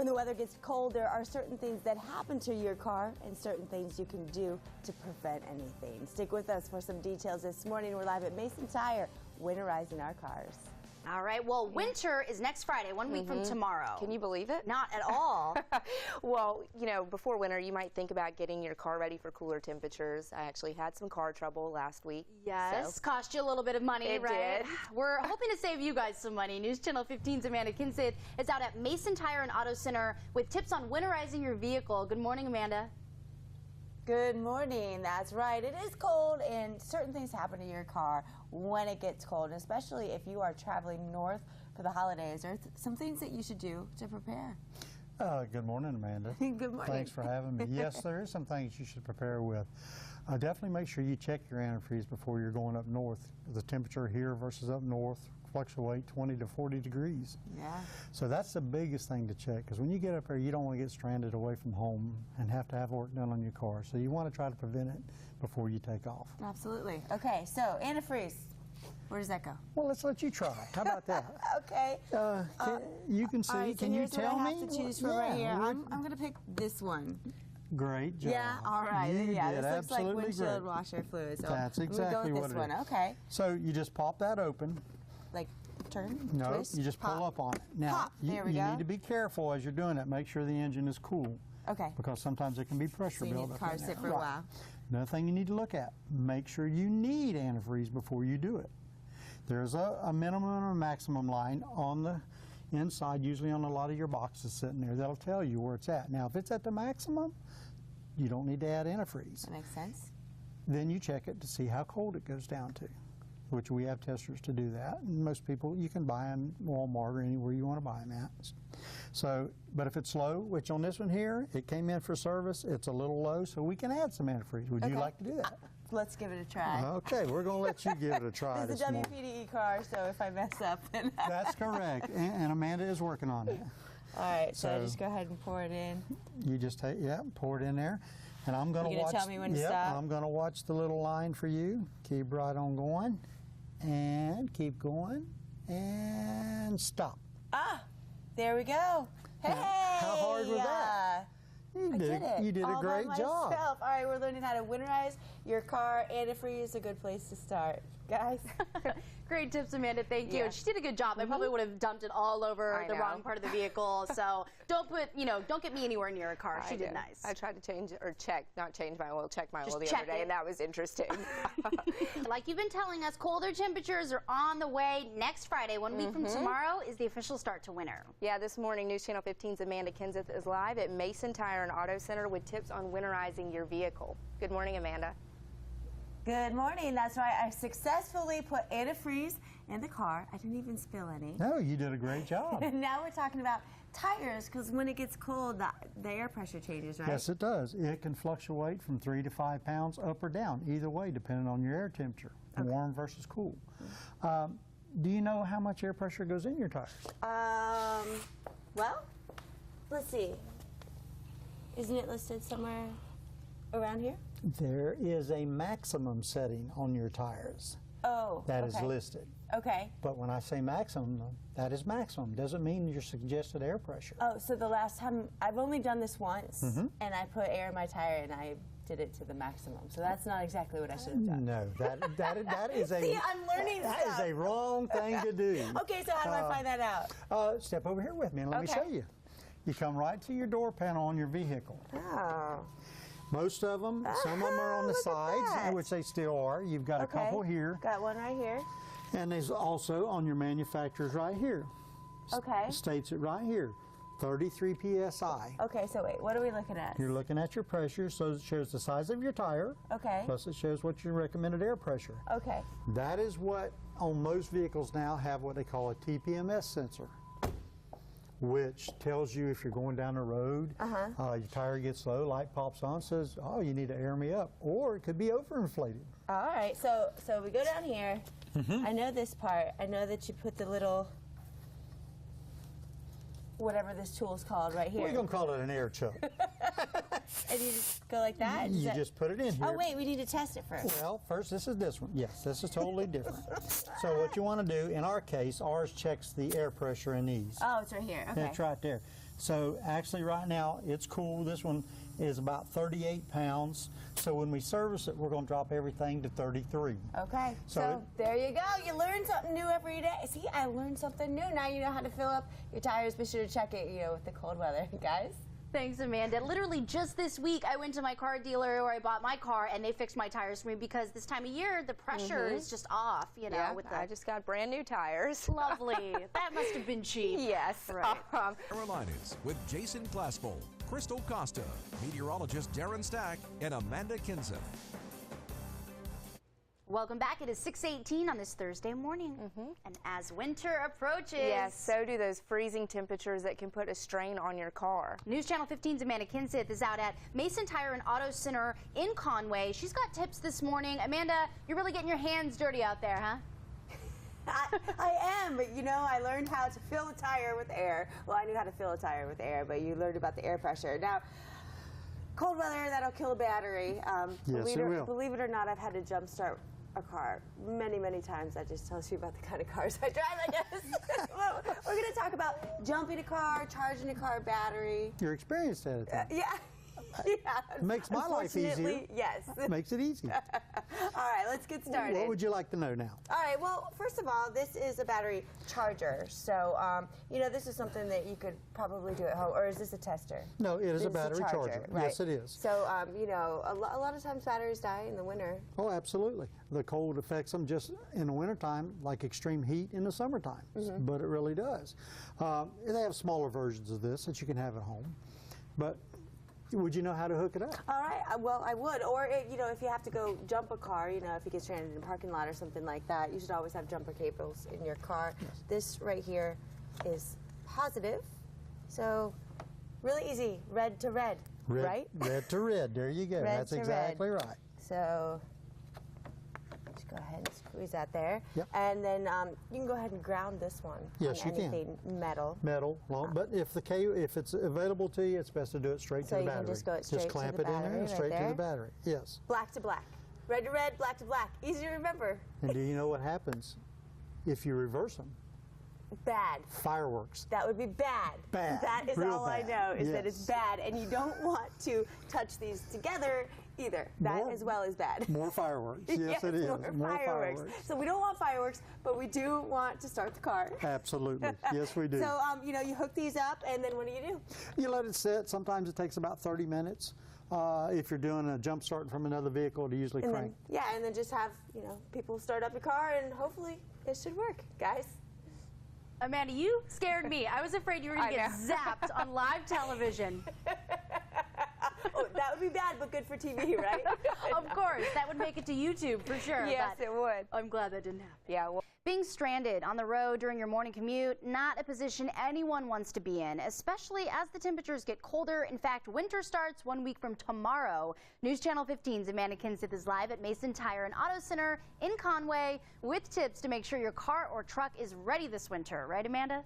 When the weather gets cold, there are certain things that happen to your car and certain things you can do to prevent anything. Stick with us for some details this morning. We're live at Mason Tire, winterizing our cars. All right, well, winter is next Friday, 1 week from tomorrow. Can you believe it? Not at all. Well, you know, before winter, you might think about getting your car ready for cooler temperatures. I actually had some car trouble last week. Yes, so. Cost you a little bit of money, It right? did. We're hoping to save you guys some money. News Channel 15's Amanda Kinseth is out at Mason Tire and Auto Center with tips on winterizing your vehicle. Good morning, Amanda. Good morning. That's right. It is cold and certain things happen to your car when it gets cold, and especially if you are traveling north for the holidays. There are some things that you should do to prepare. Good morning, Amanda. Good morning. Thanks for having me. Yes, there is some things you should prepare with. Definitely make sure you check your antifreeze before you're going up north. The temperature here versus up north fluctuate 20 to 40 degrees. Yeah. So that's the biggest thing to check, because when you get up there, you don't want to get stranded away from home and have to have work done on your car. So you want to try to prevent it before you take off. Absolutely. Okay, so antifreeze. Where does that go? Well, let's let you try. How about that? Okay. You can see. All right, so can you here's tell what me? I have to choose from right here. I'm going to pick this one. Great job. Yeah, all right. You Yeah, did this looks like absolutely windshield great. washer fluid. So That's I'm exactly gonna go what with it this one. is. Okay. So you just pop that open. Like turn, No, twist, you just pull pop. up on it. Now, Pop. There we you go. need to be careful as you're doing it. Make sure the engine is cool. Okay. Because sometimes it can be pressure So you need buildup. the car in to there. sit for a while. Another thing you need to look at, make sure you need antifreeze before you do it. There's a minimum and a maximum line on the inside, usually on a lot of your boxes sitting there. That'll tell you where it's at. Now, if it's at the maximum, you don't need to add antifreeze. That makes sense. Then you check it to see how cold it goes down to, which we have testers to do that. And most people, you can buy them at Walmart or anywhere you want to buy them at. So, but if it's low, which on this one here, it came in for service, it's a little low, so we can add some antifreeze. Would you like to do that? Let's give it a try. Okay, we're going to let you give it a try This is this a morning. WPDE car, so if I mess up, then... That's correct, and Amanda is working on it. All right, so So- just go ahead and pour it in. You just take, pour it in there, and I'm going to You're watch. gonna tell me when to yep, stop? I'm going to watch the little line for you. Keep right on going, and keep going, and stop. Ah, there we go. Hey! How hard was that? You I did it. You did a all great by job. myself. All right, we're learning how to winterize your car. Antifreeze is a good place to start, guys. Great tips, Amanda. Thank you. Yeah. And she did a good job. I probably would have dumped it all over I the know. wrong part of the vehicle. So don't put, don't get me anywhere near a car. She did nice. I tried to change or check, not change my oil, check my Just oil the check other day, it. and that was interesting. Like you've been telling us, colder temperatures are on the way. Next Friday, 1 week from tomorrow, is the official start to winter. Yeah, this morning, News Channel 15's Amanda Kinseth is live at Mason Tire and Auto Center with tips on winterizing your vehicle. Good morning, Amanda. Good morning. That's right. I successfully put antifreeze in the car. I didn't even spill any. No, you did a great job. And now we're talking about tires, because when it gets cold, the air pressure changes, right? Yes, it does. It can fluctuate from 3 to 5 pounds up or down, either way, depending on your air temperature, warm versus cool. Do you know how much air pressure goes in your tires? Well, let's see. Isn't it listed somewhere around here? There is a maximum setting on your tires Oh, that is okay. listed. Okay. But when I say maximum, that is maximum. Doesn't mean your suggested air pressure. Oh, so the last time, I've only done this once, and I put air in my tire, and I did it to the maximum. So that's not exactly what I should have done. No, that is a See, I'm learning that stuff. is a wrong thing to do. Okay, so how do I find that out? Step over here with me and let me Okay. show you. You come right to your door panel on your vehicle. Oh. Most of them, some of them are on the look at that. sides, which they still are. You've got a couple here, Got one right here. and there's also on your manufacturers right here. Okay. States it right here, 33 psi. Okay, so wait, what are we looking at? You're looking at your pressure, so it shows the size of your tire. Okay. Plus it shows what your recommended air pressure. Okay. That is what, on most vehicles now, have what they call a TPMS sensor, which tells you if you're going down the road, your tire gets low, light pops on, says, oh, you need to air me up. Or it could be overinflated. All right, so we go down here. I know this part. I know that you put the little, whatever this tool's called right here. We're going to call it an air chuck. And you just go like that? You just put it in here. Oh, wait, we need to test it first. Well, first, this is this one. Yes, this is totally different. So what you want to do, in our case, ours checks the air pressure in these. Oh, it's right here. Okay. It's right there. So actually right now it's cool. This one is about 38 pounds. So when we service it, we're going to drop everything to 33. Okay, so there you go. You learn something new every day. See, I learned something new. Now you know how to fill up your tires. Be sure to check it, with the cold weather, guys. Thanks, Amanda. Literally just this week, I went to my car dealer where I bought my car, and they fixed my tires for me because this time of year, the pressure is just off, Yeah, with the... I just got brand new tires. Lovely. That must have been cheap. Yes. Right. Carolinas with Jason Glasspool, Crystal Costa, meteorologist Darren Stack, and Amanda Kinson. Welcome back. It is 6:18 on this Thursday morning. And as winter approaches... Yes, so do those freezing temperatures that can put a strain on your car. News Channel 15's Amanda Kinseth is out at Mason Tire and Auto Center in Conway. She's got tips this morning. Amanda, you're really getting your hands dirty out there, huh? I am, but I learned how to fill a tire with air. Well, I knew how to fill a tire with air, but you learned about the air pressure. Now, cold weather, that'll kill a battery. Yes, it will. Believe it or not, I've had to jump start a car many, many times. That just tells you about the kind of cars I drive, I guess. Well, we're going to talk about jumping a car, charging a car battery. You're experienced at it, then. Yeah. Makes my life easier. Yes. Makes it easy. All right, let's get started. What would you like to know now? All right, well, first of all, this is a battery charger. So, this is something that you could probably do at home. Or is this a tester? No, it is a This battery charger. right? Yes, it is. So, a lot of times batteries die in the winter. Oh, absolutely. The cold affects them just in the wintertime, like extreme heat in the summertime, but it really does. They have smaller versions of this that you can have at home, but would you know how to hook it up? All right, well, I would. Or, if you have to go jump a car, if you get stranded in a parking lot or something like that, you should always have jumper cables in your car. Yes. This right here is positive, so really easy, red to red, right? Red to red, there you go. Red That's to exactly red. right. So just go ahead and squeeze that there. Yep. And then you can go ahead and ground this one Yes, on you can. anything metal. Metal, but if it's available to you, it's best to do it straight to the battery. So you can just go straight to the clamp it in there battery and right straight to there. the battery. Yes. Black to black. Red to red, black to black. Easy to remember. And do you know what happens if you reverse them? Bad. Fireworks. That would be bad. Bad. That is Real all I bad. know, is that Yes. it's bad, and you don't want to touch these together either. That as well is bad. More fireworks. Yes, it is. More fireworks. So we don't want fireworks, but we do want to start the car. Absolutely. Yes, we do. So, you hook these up, and then what do? You let it sit. Sometimes it takes about 30 minutes. If you're doing a jump start from another vehicle, to usually And crank. then, and then just have, people start up your car, and hopefully it should work, guys. Amanda, you scared me. I was afraid you were going to get zapped on live television. Oh, that would be bad, but good for TV, right? Of course. That would make it to YouTube for sure. Yes, but it would. I'm glad that didn't happen. Yeah. Well, Being stranded on the road during your morning commute, not a position anyone wants to be in, especially as the temperatures get colder. In fact, winter starts 1 week from tomorrow. News Channel 15's Amanda Kinseth is live at Mason Tire and Auto Center in Conway with tips to make sure your car or truck is ready this winter. Right, Amanda?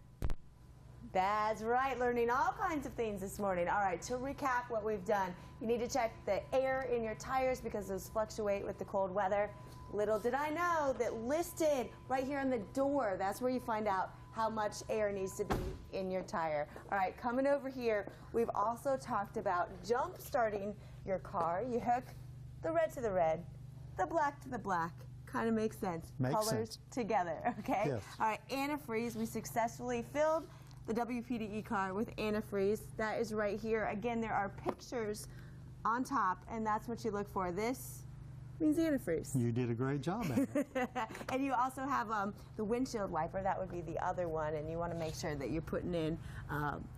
That's right, learning all kinds of things this morning. All right, to recap what we've done, you need to check the air in your tires because those fluctuate with the cold weather. Little did I know that listed right here on the door, that's where you find out how much air needs to be in your tire. All right, coming over here, we've also talked about jump starting your car. You hook the red to the red, the black to the black. Kind of makes sense. Makes Colors sense. together, okay? Yes. All right, antifreeze, we successfully filled the WPDE car with antifreeze. That is right here. Again, there are pictures on top, and that's what you look for. This means antifreeze. You did a great job at it. And you also have the windshield wiper. That would be the other one, and you want to make sure that you're putting in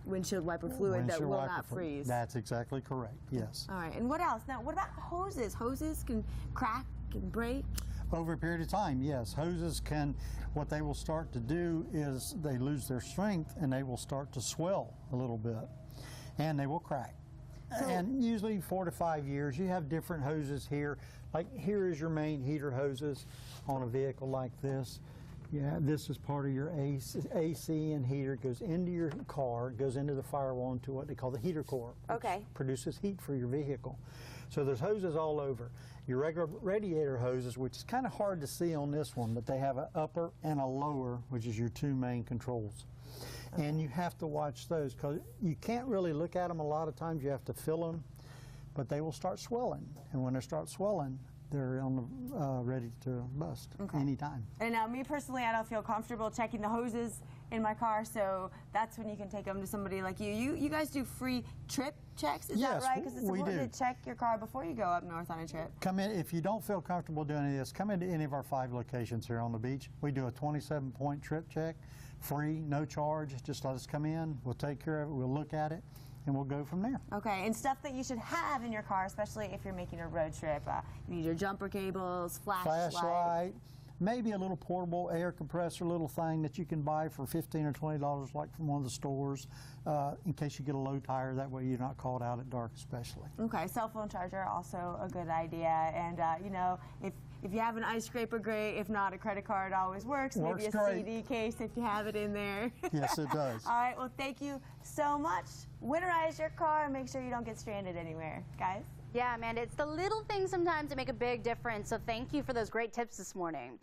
windshield wiper fluid that Windshield will wiper not fluid. freeze. That's exactly correct, yes. All right, and what else? Now, what about hoses? Hoses can crack and break. Over a period of time, yes. Hoses can, what they will start to do is they lose their strength and they will start to swell a little bit and they will crack. And usually 4 to 5 years, you have different hoses here. Like here is your main heater hoses on a vehicle like this. Yeah, this is part of your AC and heater. It goes into your car, goes into the firewall into what they call the heater core. Okay. Produces heat for your vehicle. So there's hoses all over. Your regular radiator hoses, which is kind of hard to see on this one, but they have an upper and a lower, which is your two main controls. And you have to watch those because you can't really look at them a lot of times. You have to fill them, but they will start swelling. And when they start swelling, they're on the, ready to bust anytime. And now, me personally, I don't feel comfortable checking the hoses in my car, so that's when you can take them to somebody like you. You guys do free trip checks, is that right? Because it's important to check your car before you go up north on a trip. Come in, if you don't feel comfortable doing any of this, come into any of our 5 locations here on the beach. We do a 27-point trip check, free, no charge. Just let us come in, we'll take care of it, we'll look at it, and we'll go from there. Okay, and stuff that you should have in your car, especially if you're making a road trip. You need your jumper cables, flashlight. Maybe a little portable air compressor, little thing that you can buy for $15 or $20, like from one of the stores, in case you get a low tire. That way you're not caught out at dark, especially. Okay, cell phone charger, also a good idea. And you know, if you have an ice scraper, great. If not, a credit card always works. Maybe a CD case if you have it in there. Yes, it does. All right, well, thank you so much. Winterize your car and make sure you don't get stranded anywhere, guys. Yeah, Amanda, it's the little things sometimes that make a big difference. So thank you for those great tips this morning.